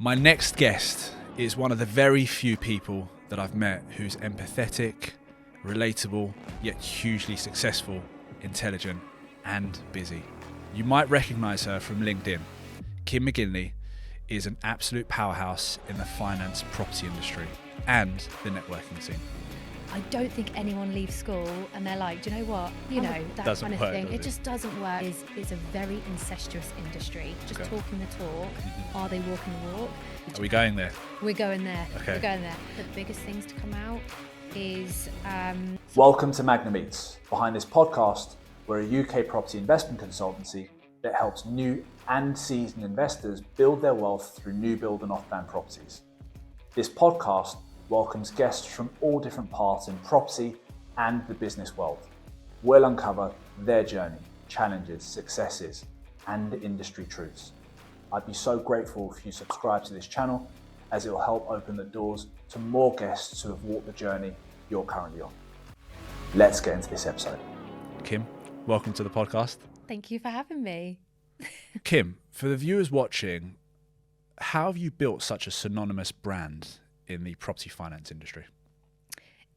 My next guest is one of the very few people that I've met who's empathetic, relatable, yet hugely successful, intelligent, and busy. You might recognize her from LinkedIn. Kim McGinley is an absolute powerhouse in the finance property industry and the networking scene. I don't think anyone leaves school and they're like, do you know what? That Doesn't kind of work, thing. does It just doesn't work. It's a very incestuous industry. Just Okay. talking the talk. Are they walking the walk? Are we going there? We're going there. Okay. We're going there. The biggest things to come out is... Welcome to Magna Meets. Behind this podcast, we're a UK property investment consultancy that helps new and seasoned investors build their wealth through new build and off-plan properties. This podcast welcomes guests from all different parts in property and the business world. We'll uncover their journey, challenges, successes, and industry truths. I'd be so grateful if you subscribe to this channel, as it will help open the doors to more guests who have walked the journey you're currently on. Let's get into this episode. Kim, welcome to the podcast. Thank you for having me. Kim, for the viewers watching, how have you built such a synonymous brand in the property finance industry?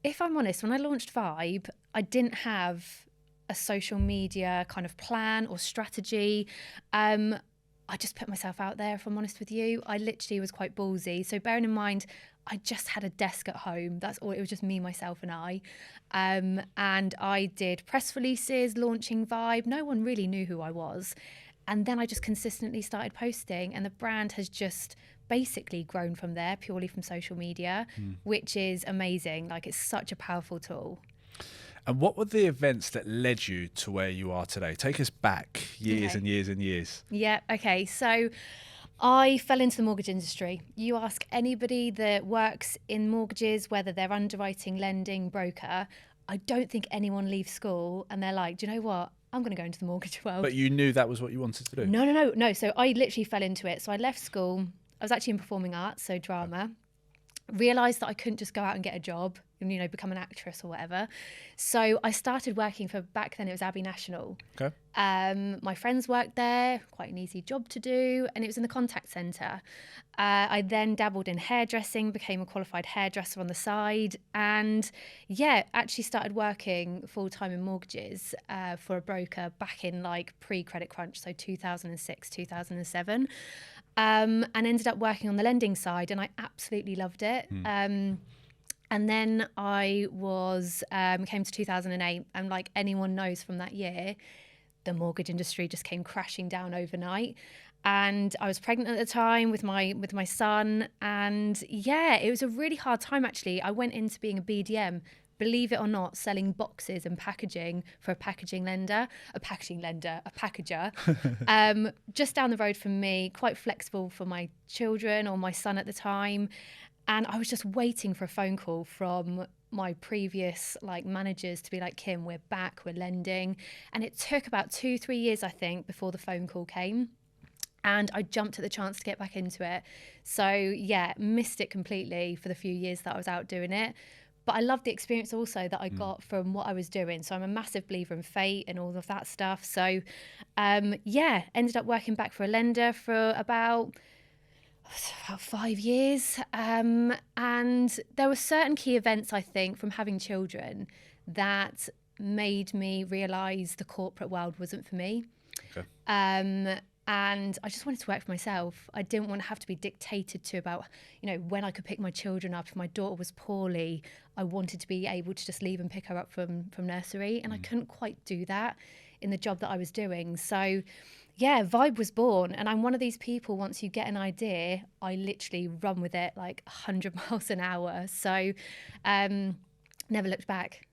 If I'm honest, when I launched Vibe, I didn't have a social media kind of plan or strategy. I just put myself out there, if I'm honest with you. I literally was quite ballsy. So bearing in mind, I just had a desk at home. That's all. It was just me, myself and I. And I did press releases, launching Vibe. No one really knew who I was. And then I just consistently started posting, and the brand has just basically grown from there, purely from social media, which is amazing. Like, it's such a powerful tool. And what were the events that led you to where you are today? Take us back years Okay. and years and years. Yeah, okay. So I fell into the mortgage industry. You ask anybody that works in mortgages, whether they're underwriting, lending, broker, I don't think anyone leaves school and they're like, do you know what? I'm going to go into the mortgage world. But you knew that was what you wanted to do? No. So I literally fell into it. So I left school. I was actually in performing arts, so drama. Realised that I couldn't just go out and get a job and, become an actress or whatever. So I started working for, back then it was Abbey National. Okay. My friends worked there, quite an easy job to do, and it was in the contact centre. I then dabbled in hairdressing, became a qualified hairdresser on the side, and actually started working full-time in mortgages for a broker back in pre-credit crunch, so 2006, 2007. And ended up working on the lending side, and I absolutely loved it. And then I came to 2008, and like anyone knows from that year, the mortgage industry just came crashing down overnight. And I was pregnant at the time with my son, and it was a really hard time actually. I went into being a BDM. Believe it or not, selling boxes and packaging for a packager, just down the road from me, quite flexible for my children or my son at the time. And I was just waiting for a phone call from my previous managers to be like, Kim, we're back, we're lending. And it took about 2-3 years, I think, before the phone call came. And I jumped at the chance to get back into it. So missed it completely for the few years that I was out doing it. But I loved the experience also that I got from what I was doing. So I'm a massive believer in fate and all of that stuff. So, ended up working back for a lender for about 5 years. And there were certain key events, I think, from having children that made me realise the corporate world wasn't for me. Okay. And I just wanted to work for myself. I didn't want to have to be dictated to about, when I could pick my children up. If my daughter was poorly, I wanted to be able to just leave and pick her up from nursery. And I couldn't quite do that in the job that I was doing. So, Vibe was born. And I'm one of these people, once you get an idea, I literally run with it like 100 miles an hour. So, never looked back.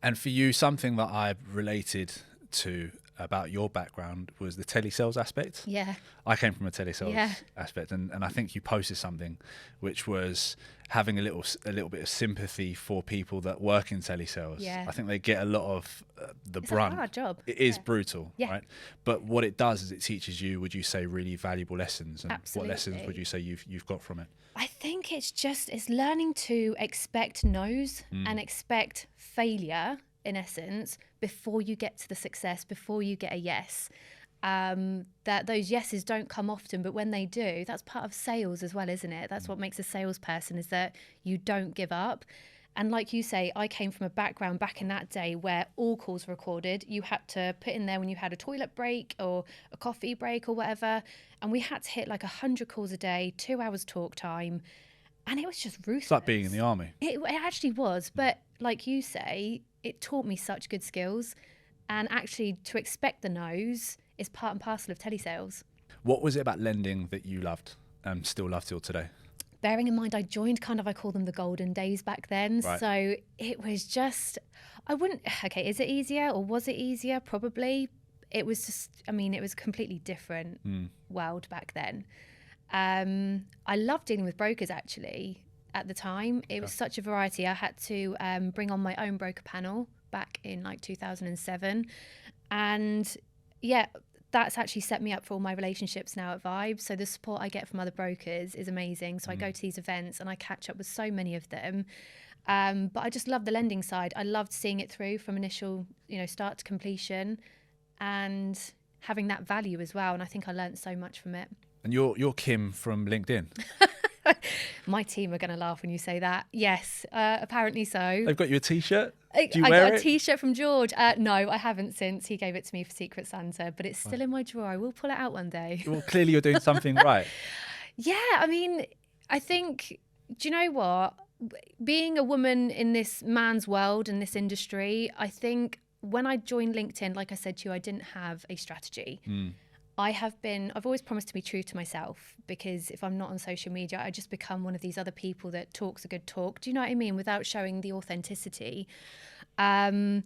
And for you, something that I related to about your background was the telesales aspect. Yeah. I came from a telesales aspect, and I think you posted something which was having a little bit of sympathy for people that work in telesales. Yeah. I think they get a lot of the It's brunt. a hard job. It is brutal, Yeah. right? But what it does is it teaches you, would you say, really valuable lessons? And Absolutely. what lessons would you say you've got from it? I think it's learning to expect no's and expect failure, in essence, before you get to the success, before you get a yes. that those yeses don't come often, but when they do, that's part of sales as well, isn't it? That's what makes a salesperson, is that you don't give up. And like you say, I came from a background back in that day where all calls were recorded. You had to put in there when you had a toilet break or a coffee break or whatever. And we had to hit like 100 calls a day, 2 hours talk time. And it was just ruthless. It's like being in the army. It actually was. But like you say, it taught me such good skills. And actually to expect the no's is part and parcel of telesales. What was it about lending that you loved and still love till today? Bearing in mind, I joined I call them the golden days back then. Right. So it was just, is it easier or was it easier? Probably. It was just, it was a completely different world back then. I loved dealing with brokers actually at the time. It was such a variety. I had to bring on my own broker panel back in like 2007. And yeah, that's actually set me up for all my relationships now at Vibe. So the support I get from other brokers is amazing. So I go to these events and I catch up with so many of them. But I just love the lending side. I loved seeing it through from initial, start to completion and having that value as well. And I think I learned so much from it. And you're Kim from LinkedIn. My team are going to laugh when you say that. Yes, apparently so. They've got you a T-shirt? Do you I wear got it? a T-shirt from George. No, I haven't since. He gave it to me for Secret Santa, but it's still in my drawer. I will pull it out one day. Well, clearly you're doing something right. Yeah, I think, do you know what? Being a woman in this man's world, in this industry, I think when I joined LinkedIn, like I said to you, I didn't have a strategy. I've always promised to be true to myself, because if I'm not on social media, I just become one of these other people that talks a good talk. Do you know what I mean? Without showing the authenticity. And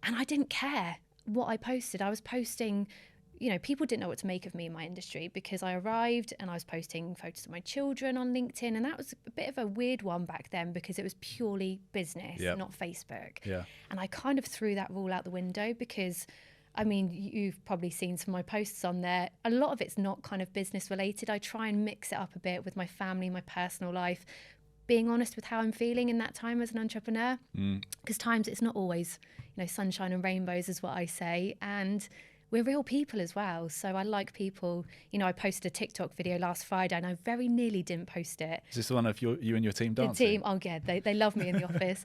I didn't care what I posted. I was posting, people didn't know what to make of me in my industry, because I arrived and I was posting photos of my children on LinkedIn. And that was a bit of a weird one back then, because it was purely business, not Facebook. Yeah. And I kind of threw that rule out the window, because you've probably seen some of my posts on there. A lot of it's not kind of business related. I try and mix it up a bit with my family, my personal life, being honest with how I'm feeling in that time as an entrepreneur. Because times it's not always, sunshine and rainbows is what I say. And we're real people as well. So I like people. I posted a TikTok video last Friday and I very nearly didn't post it. Is this the one of you and your team dancing? The team, oh yeah, they love me in the office.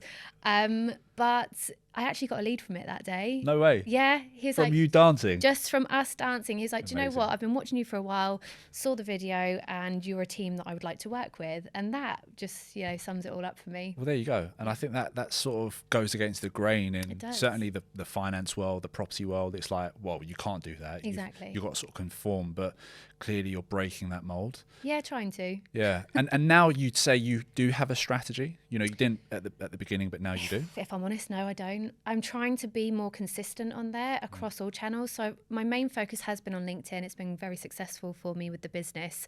But I actually got a lead from it that day. No way. Yeah. He was From like, you dancing? just from us dancing. He's like, do you know Amazing. what? I've been watching you for a while, saw the video, and you're a team that I would like to work with. And that just, sums it all up for me. Well, there you go. And I think that sort of goes against the grain in certainly the finance world, the property world. It's like, well, you can't do that. Exactly. You've got to sort of conform, but clearly you're breaking that mold. Yeah, trying to. Yeah. And now you'd say you do have a strategy. You didn't at the beginning, but now you do. If I'm honest, no, I don't. I'm trying to be more consistent on there across all channels. So my main focus has been on LinkedIn. It's been very successful for me with the business.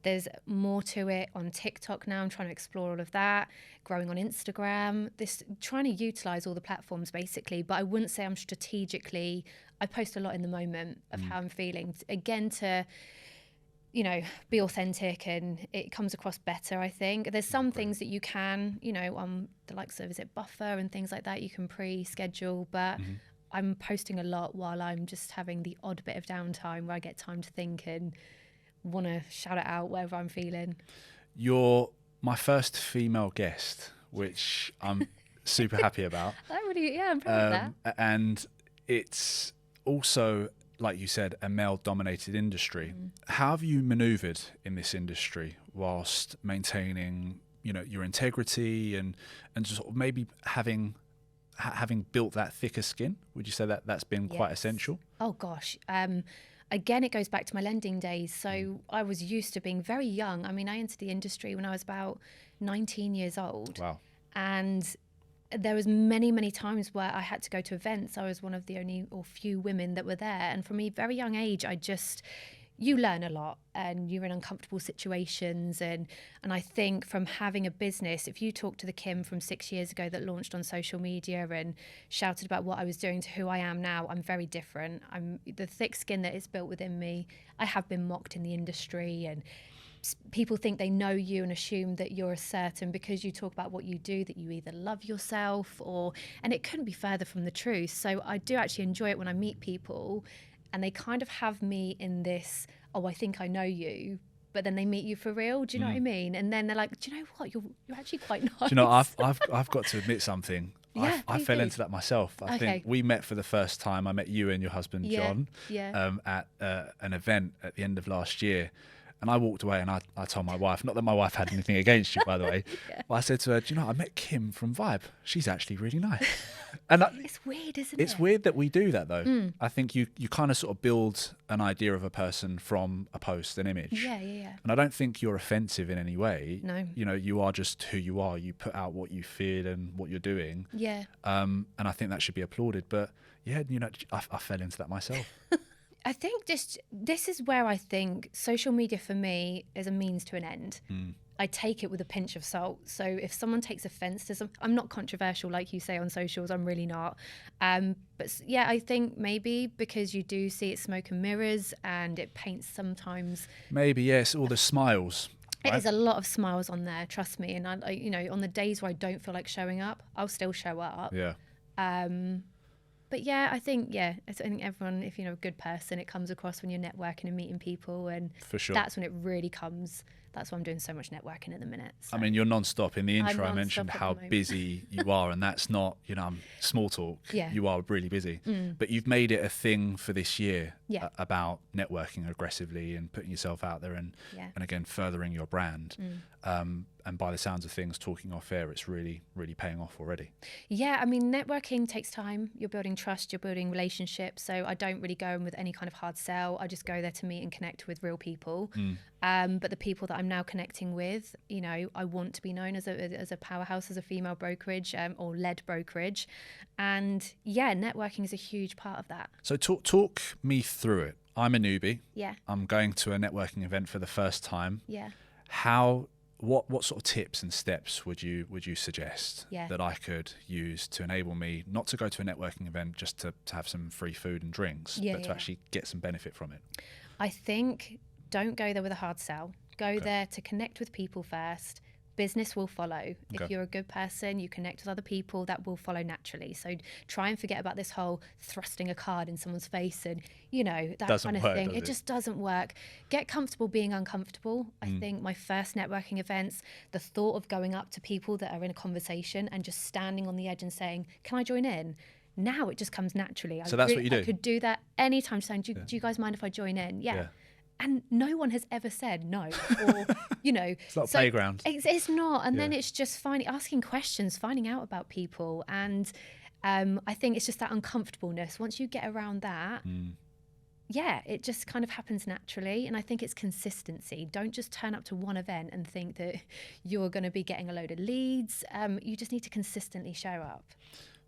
There's more to it on TikTok now. I'm trying to explore all of that, growing on Instagram, trying to utilize all the platforms basically. But I wouldn't say I'm strategically, I post a lot in the moment of how I'm feeling. Again, to be authentic, and it comes across better, I think. There's some things that you can, on the likes of, Buffer and things like that, you can pre-schedule, but I'm posting a lot while I'm just having the odd bit of downtime where I get time to think and want to shout it out, whatever I'm feeling. You're my first female guest, which I'm super happy about. I'm proud of that. And it's also, like you said, a male-dominated industry. How have you manoeuvred in this industry whilst maintaining, your integrity and just sort of maybe having built that thicker skin? Would you say that that's been quite essential? Oh gosh. Again, it goes back to my lending days. So I was used to being very young. I entered the industry when I was about 19 years old. Wow. And there was many, many times where I had to go to events. I was one of the only or few women that were there. And from a very young age, you learn a lot and you're in uncomfortable situations. And I think from having a business, if you talk to the Kim from 6 years ago that launched on social media and shouted about what I was doing to who I am now, I'm very different. I'm the thick skin that is built within me. I have been mocked in the industry, and people think they know you and assume that you're a certain, because you talk about what you do, that you either love yourself and it couldn't be further from the truth. So I do actually enjoy it when I meet people and they kind of have me in this, oh, I think I know you, but then they meet you for real. Do you know what I mean? And then they're like, do you know what? You're actually quite nice. Do you know, I've got to admit something. Yeah, I fell into that myself. I think we met for the first time. I met you and your husband, John, at an event at the end of last year. And I walked away and I told my wife, not that my wife had anything against you, by the way, but I said to her, do you know, I met Kim from Vibe. She's actually really nice. And it's weird, isn't it? It's weird that we do that, though. I think you kind of sort of build an idea of a person from a post, an image. Yeah. And I don't think you're offensive in any way. No. You know, you are just who you are. You put out what you feel and what you're doing. Yeah. And I think that should be applauded. But yeah, you know, I fell into that myself. I think this is where I think social media for me is a means to an end. I take it with a pinch of salt. So if someone takes offense to I'm not controversial like you say on socials, I'm really not. But yeah, I think maybe because you do see it smoke and mirrors and it paints sometimes. Maybe, yes, all the smiles. Right? It is a lot of smiles on there, trust me. And I, you know, on the days where I don't feel like showing up, I'll still show up. Yeah. But yeah, I think everyone, if you're a good person, it comes across when you're networking and meeting people, and for sure, that's when it really comes. That's why I'm doing so much networking at the minute. So. I mean, you're non-stop. In the intro, I mentioned how busy you are, and that's not, small talk. Yeah. You are really busy. But you've made it a thing for this year about networking aggressively and putting yourself out there and again, furthering your brand. And by the sounds of things, talking off air, it's really, really paying off already. Yeah, I mean, networking takes time. You're building trust, you're building relationships. So I don't really go in with any kind of hard sell. I just go there to meet and connect with real people. But the people that I'm now connecting with, I want to be known as a powerhouse, as a female brokerage or led brokerage. And yeah, networking is a huge part of that. So talk me through it. I'm a newbie. Yeah. I'm going to a networking event for the first time. Yeah. What sort of tips and steps would you suggest that I could use to enable me not to go to a networking event just to have some free food and drinks, but to actually get some benefit from it? I think don't go there with a hard sell. Go there to connect with people first. Business will follow. If you're a good person, you connect with other people, that will follow naturally. So try and forget about this whole thrusting a card in someone's face and, that doesn't kind of work, thing. It just doesn't work. Get comfortable being uncomfortable. I think my first networking events, the thought of going up to people that are in a conversation and just standing on the edge and saying, can I join in? Now it just comes naturally. So that's what you do? I could do that anytime, saying, do you guys mind if I join in? Yeah. And no one has ever said no, or, It's not a playground. It's not. And then it's just asking questions, finding out about people. And I think it's just that uncomfortableness. Once you get around that, it just kind of happens naturally. And I think it's consistency. Don't just turn up to one event and think that you're going to be getting a load of leads. You just need to consistently show up.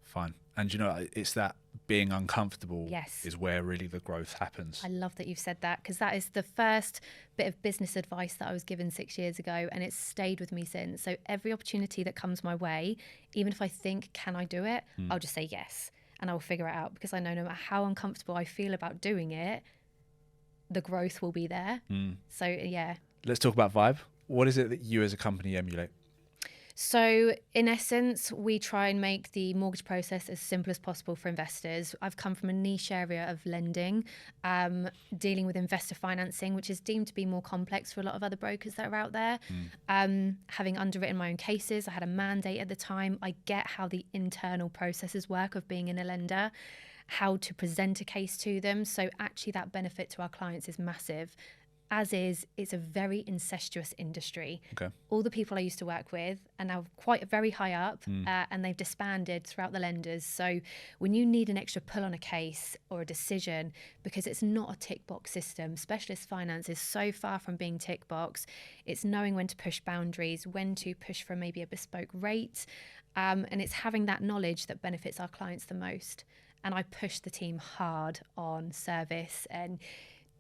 Fine. And it's that being uncomfortable is where really the growth happens. I love that you've said that, because that is the first bit of business advice that I was given 6 years ago, and it's stayed with me since. So every opportunity that comes my way, even if I think, can I do it? I'll just say yes, and I'll figure it out, because I know no matter how uncomfortable I feel about doing it, the growth will be there. So yeah. Let's talk about Vibe. What is it that you as a company emulate? So in essence, we try and make the mortgage process as simple as possible for investors. I've come from a niche area of lending, dealing with investor financing, which is deemed to be more complex for a lot of other brokers that are out there. Having underwritten my own cases, I had a mandate at the time. I get how the internal processes work of being in a lender, how to present a case to them. So actually that benefit to our clients is massive. As is, it's a very incestuous industry. All the people I used to work with are now quite very high up, and they've disbanded throughout the lenders. So when you need an extra pull on a case or a decision, because it's not a tick box system, specialist finance is so far from being tick box. It's knowing when to push boundaries, when to push for maybe a bespoke rate, and it's having that knowledge that benefits our clients the most. And I push the team hard on service. And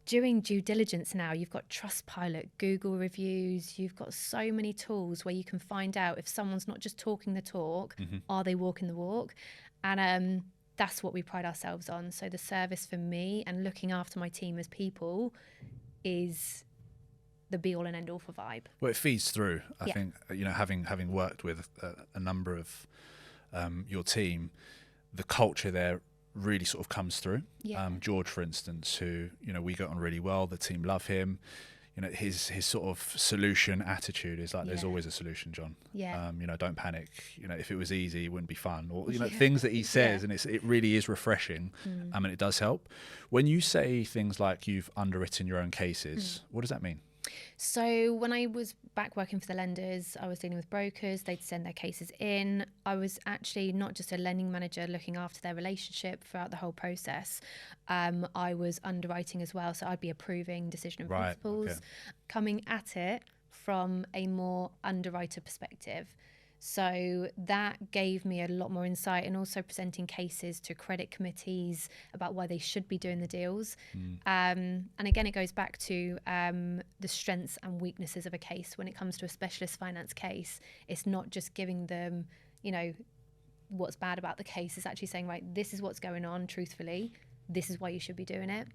during due diligence now, you've got Trustpilot, Google reviews, you've got so many tools where you can find out if someone's not just talking the talk, are they walking the walk? And that's what we pride ourselves on. So the service for me and looking after my team as people is the be all and end all for Vibe. Well, it feeds through. I think, having worked with a number of your team, the culture there really sort of comes through. Yeah. George, for instance, who, you know, we got on really well. The team love him. You know, his sort of solution attitude is like, there's always a solution, John. Yeah. You know, don't panic. You know, if it was easy, it wouldn't be fun. Or, you know, Yeah. things that he says, Yeah. and it really is refreshing. And it does help. When you say things like you've underwritten your own cases, what does that mean? So when I was back working for the lenders, I was dealing with brokers. They'd send their cases in. I was actually not just a lending manager looking after their relationship throughout the whole process. I was underwriting as well. So I'd be approving decision and principles, coming at it from a more underwriter perspective. So that gave me a lot more insight, and also presenting cases to credit committees about why they should be doing the deals. And again, it goes back to the strengths and weaknesses of a case. When it comes to a specialist finance case, it's not just giving them, you know, what's bad about the case. It's actually saying, right, this is what's going on, truthfully. This is why you should be doing it.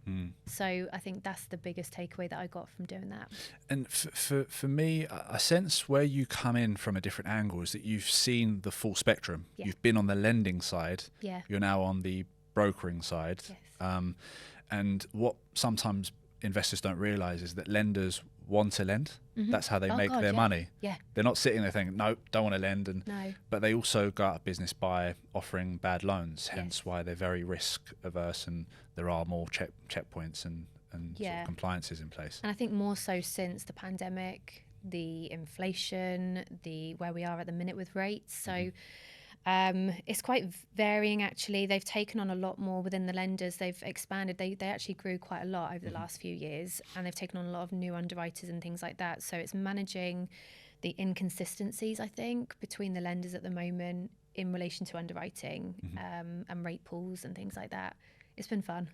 So I think that's the biggest takeaway that I got from doing that. And for me, I sense where you come in from a different angle is that you've seen the full spectrum. Yeah. You've been on the lending side. Yeah. You're now on the brokering side. Yes. And what sometimes investors don't realise is that lenders want to lend. That's how they make their money. Yeah. They're not sitting there thinking, nope, don't want to lend. No. But they also go out of business by offering bad loans, hence why they're very risk averse, and there are more checkpoints and sort of compliances in place. And I think more so since the pandemic, the inflation, the where we are at the minute with rates. So it's quite varying, actually. They've taken on a lot more within the lenders. They've expanded. They actually grew quite a lot over the last few years, and they've taken on a lot of new underwriters and things like that. So it's managing the inconsistencies, I think, between the lenders at the moment in relation to underwriting and rate pools and things like that. It's been fun.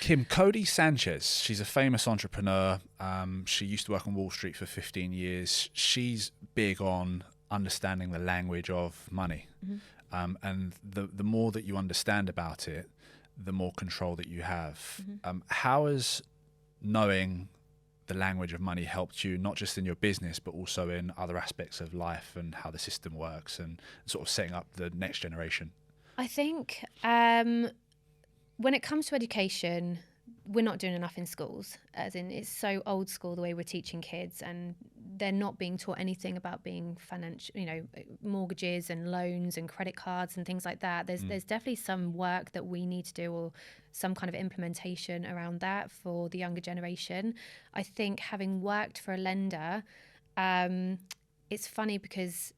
Kim, Cody Sanchez, she's a famous entrepreneur. She used to work on Wall Street for 15 years. She's big on understanding the language of money. And the more that you understand about it, the more control that you have. How has knowing the language of money helped you, not just in your business, but also in other aspects of life and how the system works and sort of setting up the next generation? I think when it comes to education, we're not doing enough in schools, as in it's so old school the way we're teaching kids, and they're not being taught anything about being financial, you know, mortgages and loans and credit cards and things like that. There's definitely some work that we need to do, or some kind of implementation around that for the younger generation. I think having worked for a lender, it's funny because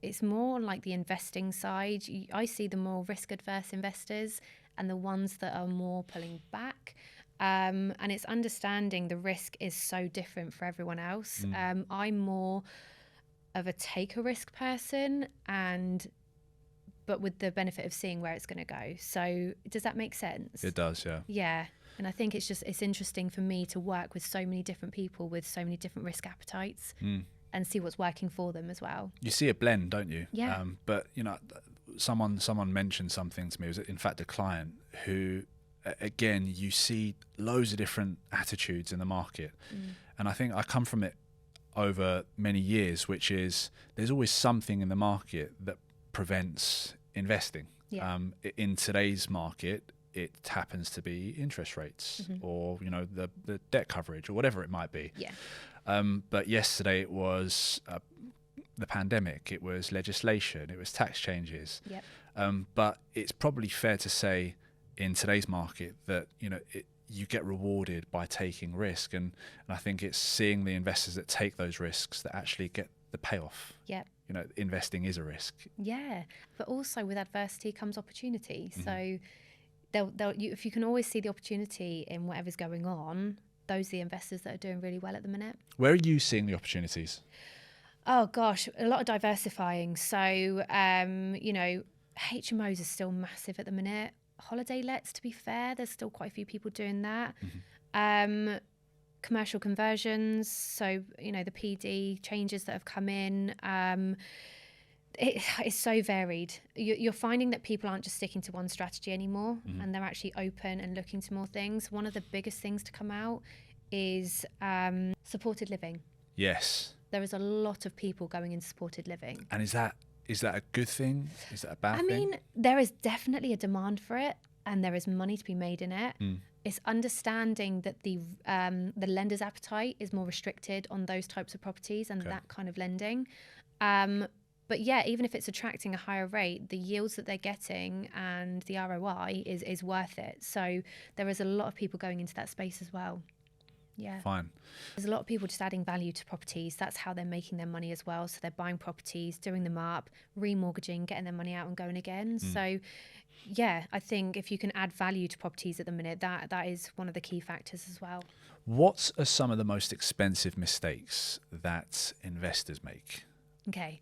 it's more on like the investing side. I see the more risk adverse investors and the ones that are more pulling back. And it's understanding the risk is so different for everyone else. I'm more of a take a risk person, but with the benefit of seeing where it's going to go. So does that make sense? It does, yeah. Yeah. And I think it's interesting for me to work with so many different people with so many different risk appetites and see what's working for them as well. You see a blend, don't you? Yeah. But, you know, someone mentioned something to me. It was, in fact, a client who, again, you see loads of different attitudes in the market. And I think I come from it over many years, which is there's always something in the market that prevents investing. Yeah. In today's market, it happens to be interest rates or, you know, the debt coverage or whatever it might be. Yeah. But yesterday it was the pandemic, it was legislation, it was tax changes. Yep. But it's probably fair to say in today's market that, you know, you get rewarded by taking risk, and I think it's seeing the investors that take those risks that actually get the payoff. Yep. You know, investing is a risk. Yeah, but also with adversity comes opportunity. So if you can always see the opportunity in whatever's going on, those are the investors that are doing really well at the minute. Where are you seeing the opportunities? Oh gosh, a lot of diversifying. So you know, HMOs are still massive at the minute. Holiday lets, to be fair, there's still quite a few people doing that. Commercial conversions, so, you know, the PD changes that have come in. It's so varied. You're finding that people aren't just sticking to one strategy anymore, and they're actually open and looking to more things. One of the biggest things to come out is supported living. Yes. There is a lot of people going into supported living. And is that Is that a good thing? Is that a bad thing? I mean, there is definitely a demand for it, and there is money to be made in it. It's understanding that the lender's appetite is more restricted on those types of properties and that kind of lending. But yeah, even if it's attracting a higher rate, the yields that they're getting and the ROI is worth it. So there is a lot of people going into that space as well. Yeah. Fine. There's a lot of people just adding value to properties. That's how they're making their money as well. So they're buying properties, doing them up, remortgaging, getting their money out and going again. So yeah, I think if you can add value to properties at the minute, that is one of the key factors as well. What are some of the most expensive mistakes that investors make? Okay.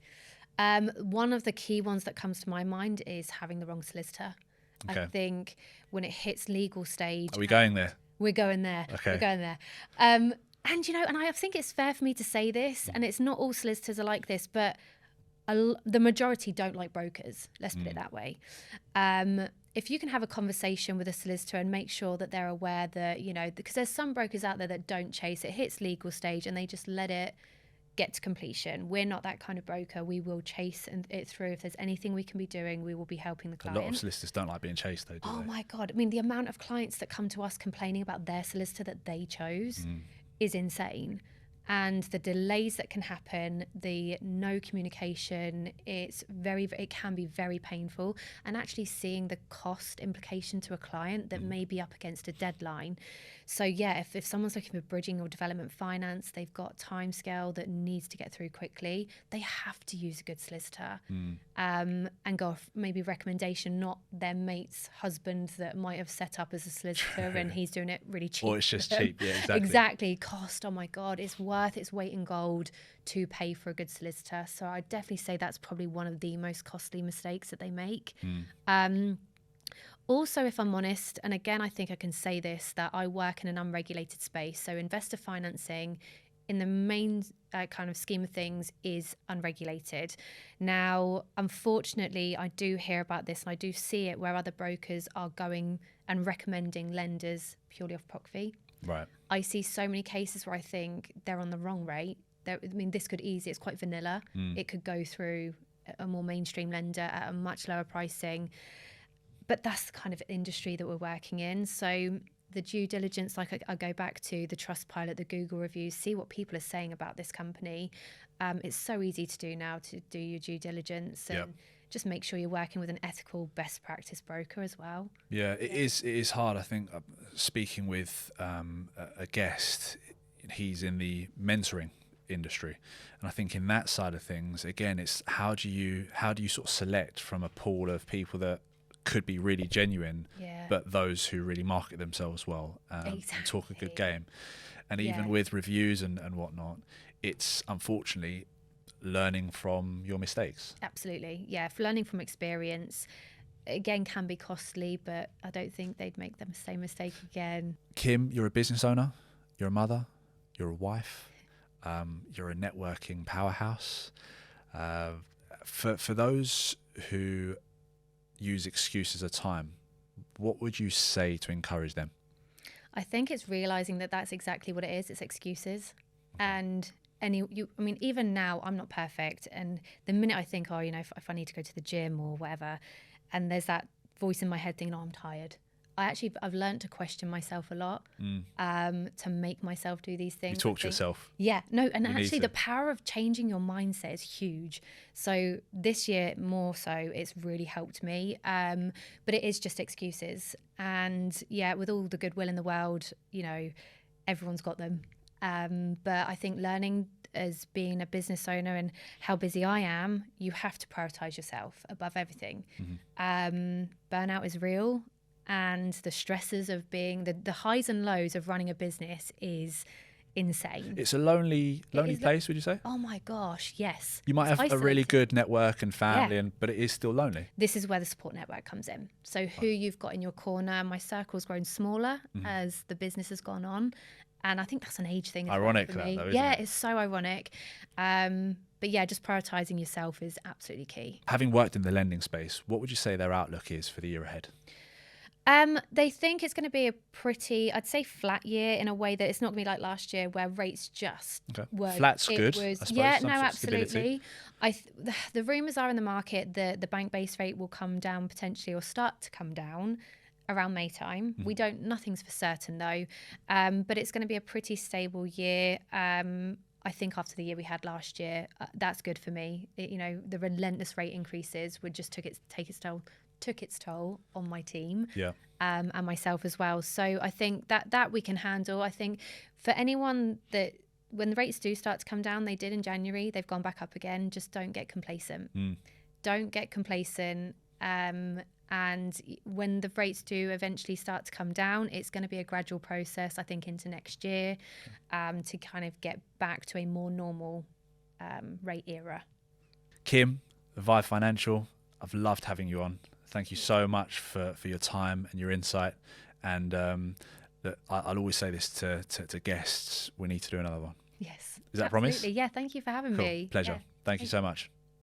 One of the key ones that comes to my mind is having the wrong solicitor. Okay. I think when it hits legal stage... Are we going there? We're going there. Okay. We're going there. And, you know, and I think it's fair for me to say this, and it's not all solicitors are like this, but the majority don't like brokers. Let's put it that way. If you can have a conversation with a solicitor and make sure that they're aware that, you know, because there's some brokers out there that don't chase it, hits legal stage, and they just let it get to completion. We're not that kind of broker. We will chase it through. If there's anything we can be doing, we will be helping the client. A lot of solicitors don't like being chased, though, do they? Oh my God. I mean, the amount of clients that come to us complaining about their solicitor that they chose is insane. And the delays that can happen, the no communication, it can be very painful. And actually seeing the cost implication to a client that may be up against a deadline. So yeah, if someone's looking for bridging or development finance, they've got time scale that needs to get through quickly, they have to use a good solicitor and go off maybe recommendation, not their mate's husband that might have set up as a solicitor and he's doing it really cheap. Or it's just cheap, yeah, exactly. Exactly. Cost, oh my God, it's worth its weight in gold to pay for a good solicitor. So I'd definitely say that's probably one of the most costly mistakes that they make. Also, if I'm honest, and again, I think I can say this, that I work in an unregulated space. So investor financing in the main kind of scheme of things is unregulated. Now, unfortunately, I do hear about this and I do see it where other brokers are going and recommending lenders purely off proc fee. Right. I see so many cases where I think they're on the wrong rate. I mean, this could easily, it's quite vanilla. It could go through a more mainstream lender at a much lower pricing. But that's the kind of industry that we're working in. So the due diligence, like I go back to the Trustpilot, the Google reviews, see what people are saying about this company. It's so easy to do now to do your due diligence and just make sure you're working with an ethical best practice broker as well. Yeah, it is hard. I think speaking with a guest, he's in the mentoring industry, and I think in that side of things, again, it's how do you sort of select from a pool of people that could be really genuine, but those who really market themselves well and talk a good game. And even with reviews and whatnot, it's unfortunately learning from your mistakes. Absolutely. Yeah. Learning from experience, again, can be costly, but I don't think they'd make the same mistake again. Kim, you're a business owner, you're a mother, you're a wife, you're a networking powerhouse. For those who use excuses at a time, what would you say to encourage them? I think it's realizing that that's exactly what it is. It's excuses. And I mean, even now, I'm not perfect. And the minute I think, if I need to go to the gym or whatever, and there's that voice in my head thinking, I'm tired. I've learned to question myself a lot, to make myself do these things. You talk to yourself. Yeah, no, and actually the power of changing your mindset is huge. So this year more so, it's really helped me. But it is just excuses. And yeah, with all the goodwill in the world, everyone's got them. But I think learning as being a business owner and how busy I am, you have to prioritize yourself above everything. Burnout is real. And the stresses of being the highs and lows of running a business is insane. It's a lonely place, would you say? Oh my gosh, yes. You might have a really good network and family, but it is still lonely. This is where the support network comes in. So who you've got in your corner. My circle's grown smaller as the business has gone on. And I think that's an age thing. Ironic, for me. that though, isn't it? It's so ironic. But yeah, just prioritizing yourself is absolutely key. Having worked in the lending space, what would you say their outlook is for the year ahead? They think it's going to be a pretty, I'd say, flat year in a way that it's not going to be like last year where rates just were. Flat's it good, was, I suppose. Yeah, some no, sort of stability. absolutely. The rumours are in the market that the bank base rate will come down potentially, or start to come down around May time. Nothing's for certain though, but it's going to be a pretty stable year. I think after the year we had last year, that's good for me. The relentless rate increases would just took its toll on my team, and myself as well. So I think that we can handle. I think for anyone that, when the rates do start to come down, they did in January, they've gone back up again. Just don't get complacent. Don't get complacent. And when the rates do eventually start to come down, it's going to be a gradual process, I think, into next year, to kind of get back to a more normal rate era. Kim, Vive Financial, I've loved having you on. Thank you so much for your time and your insight. And I'll always say this to guests, we need to do another one. Yes. Is that a promise? Absolutely. Yeah, thank you for having me. Pleasure. Yeah. Thank you so much.